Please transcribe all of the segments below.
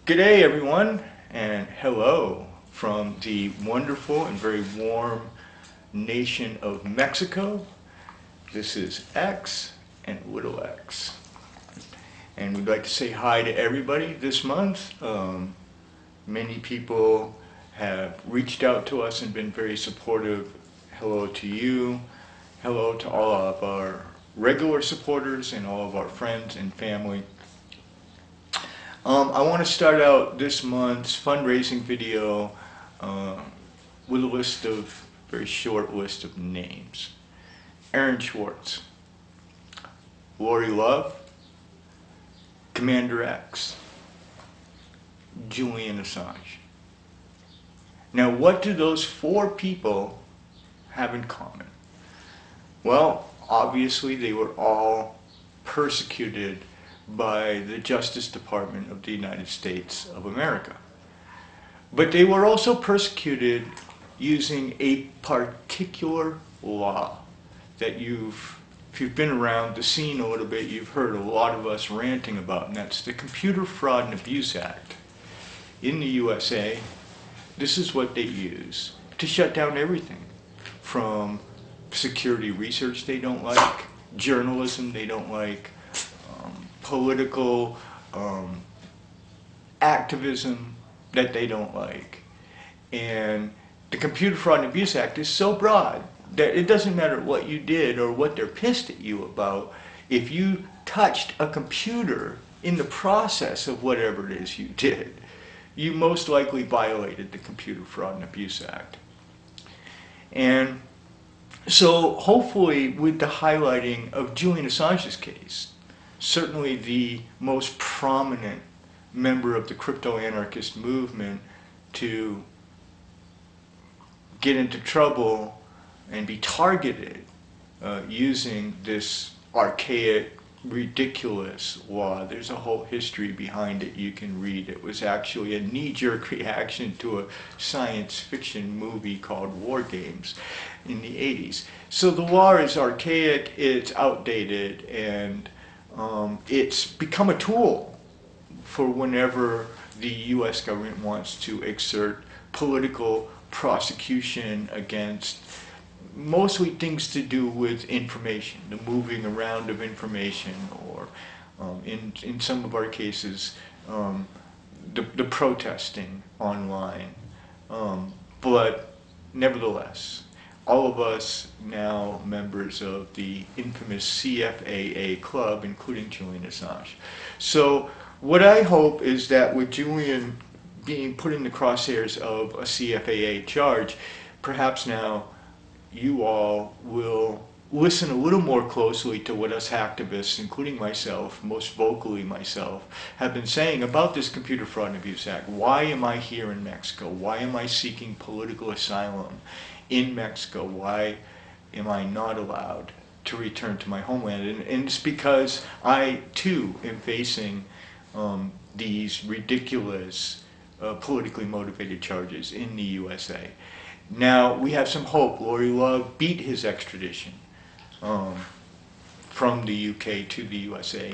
G'day everyone, and hello from the wonderful and very warm nation of Mexico. This is X and little x. And we'd like to say hi to everybody this month. Many people have reached out to us and been very supportive. Hello to you. Hello to all of our regular supporters and all of our friends and family. I want to start out this month's fundraising video with a very short list of names. Aaron Schwartz, Lori Love, Commander X, Julian Assange. Now, what do those four people have in common? Well, obviously they were all persecuted by the Justice Department of the United States of America. But they were also persecuted using a particular law that if you've been around the scene a little bit, you've heard a lot of us ranting about, and that's the Computer Fraud and Abuse Act. In the USA, this is what they use to shut down everything from security research they don't like, journalism they don't like, political activism that they don't like. And the Computer Fraud and Abuse Act is so broad that it doesn't matter what you did or what they're pissed at you about. If you touched a computer in the process of whatever it is you did, you most likely violated the Computer Fraud and Abuse Act. And so hopefully with the highlighting of Julian Assange's case, certainly the most prominent member of the crypto-anarchist movement to get into trouble and be targeted using this archaic, ridiculous law. There's a whole history behind it you can read. It was actually a knee-jerk reaction to a science fiction movie called War Games in the 80s. So the law is archaic, it's outdated, and it's become a tool for whenever the U.S. government wants to exert political prosecution against mostly things to do with information, the moving around of information, or in some of our cases, the protesting online. But nevertheless, all of us now members of the infamous CFAA club, including Julian Assange. So what I hope is that with Julian being put in the crosshairs of a CFAA charge, perhaps now you all will listen a little more closely to what us activists, including myself, most vocally myself, have been saying about this Computer Fraud and Abuse Act. Why am I here in Mexico? Why am I seeking political asylum in Mexico? Why am I not allowed to return to my homeland? And it's because I too am facing these ridiculous politically motivated charges in the USA. Now we have some hope. Lori Love beat his extradition from the UK to the USA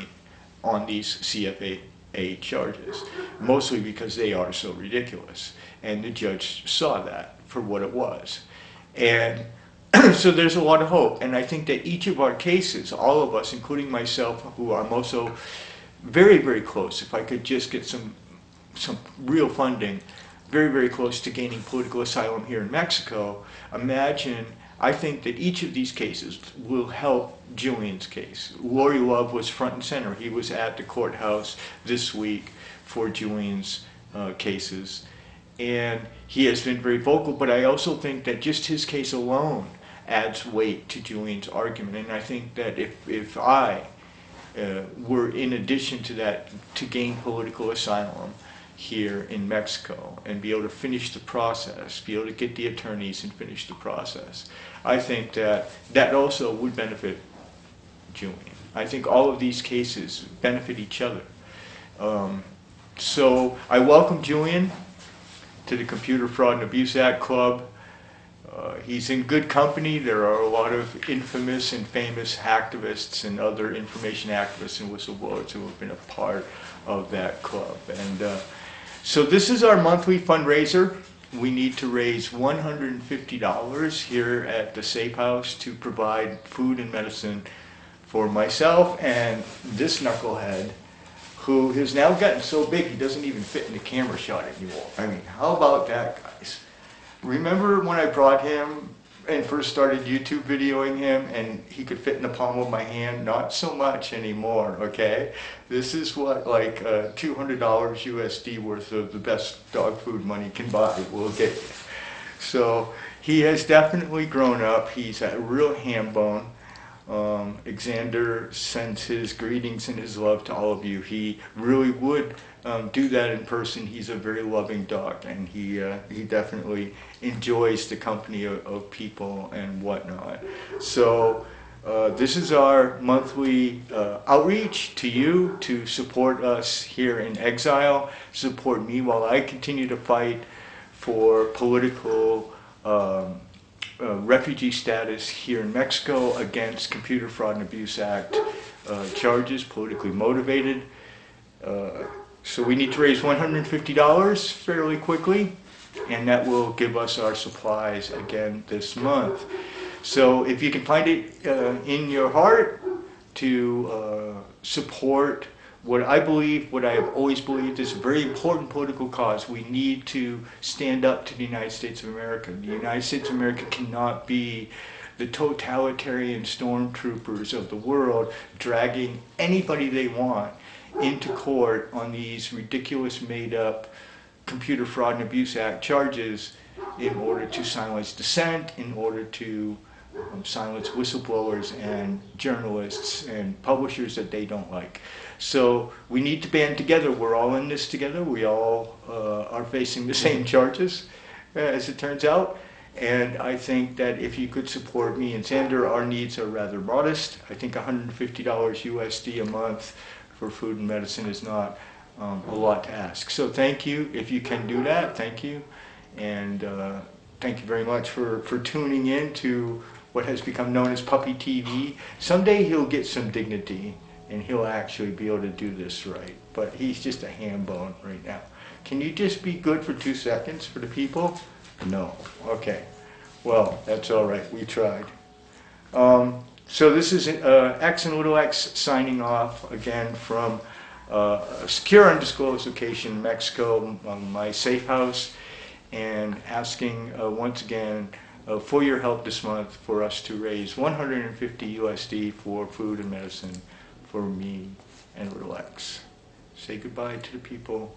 on these CFAA charges, mostly because they are so ridiculous. And the judge saw that for what it was. And so there's a lot of hope. And I think that each of our cases, all of us, including myself, who I'm also very, very close, if I could just get some real funding, very, very close to gaining political asylum here in Mexico, I think that each of these cases will help Julian's case. Lori Love was front and center. He was at the courthouse this week for Julian's cases. And he has been very vocal, but I also think that just his case alone adds weight to Julian's argument. And I think that if I were, in addition to that, to gain political asylum here in Mexico and be able to finish the process, be able to get the attorneys and finish the process, I think that that also would benefit Julian. I think all of these cases benefit each other. So I welcome Julian to the Computer Fraud and Abuse Act Club. He's in good company. There are a lot of infamous and famous hacktivists and other information activists and whistleblowers who have been a part of that club. And So this is our monthly fundraiser. We need to raise $150 here at the Safe House to provide food and medicine for myself and this knucklehead, who has now gotten so big he doesn't even fit in the camera shot anymore. I mean, how about that, guys? Remember when I brought him and first started YouTube videoing him and he could fit in the palm of my hand? Not so much anymore, okay? This is what, like $200 USD worth of the best dog food money can buy will get you. So he has definitely grown up. He's a real ham bone. Alexander sends his greetings and his love to all of you. He really would do that in person. He's a very loving dog, and he definitely enjoys the company of people and whatnot. So this is our monthly outreach to you to support us here in exile, support me while I continue to fight for political refugee status here in Mexico against Computer Fraud and Abuse Act charges, politically motivated. So we need to raise $150 fairly quickly, and that will give us our supplies again this month. So if you can find it in your heart to support what I believe, what I have always believed is a very important political cause. We need to stand up to the United States of America. The United States of America cannot be the totalitarian stormtroopers of the world dragging anybody they want into court on these ridiculous made-up Computer Fraud and Abuse Act charges in order to silence dissent, in order to silence whistleblowers and journalists and publishers that they don't like. So we need to band together. We're all in this together. We all are facing the same charges, as it turns out. And I think that if you could support me and Xander, our needs are rather modest. I think $150 USD a month for food and medicine is not a lot to ask. So thank you. If you can do that, thank you. And thank you very much for tuning in to what has become known as Puppy TV. Someday he'll get some dignity and he'll actually be able to do this right. But he's just a ham bone right now. Can you just be good for 2 seconds for the people? No. Okay. Well, that's all right. We tried. So this is X and Little X signing off again from a secure undisclosed location in Mexico, my safe house, and asking once again for your help this month for us to raise $150 USD for food and medicine for me and Relax. Say goodbye to the people.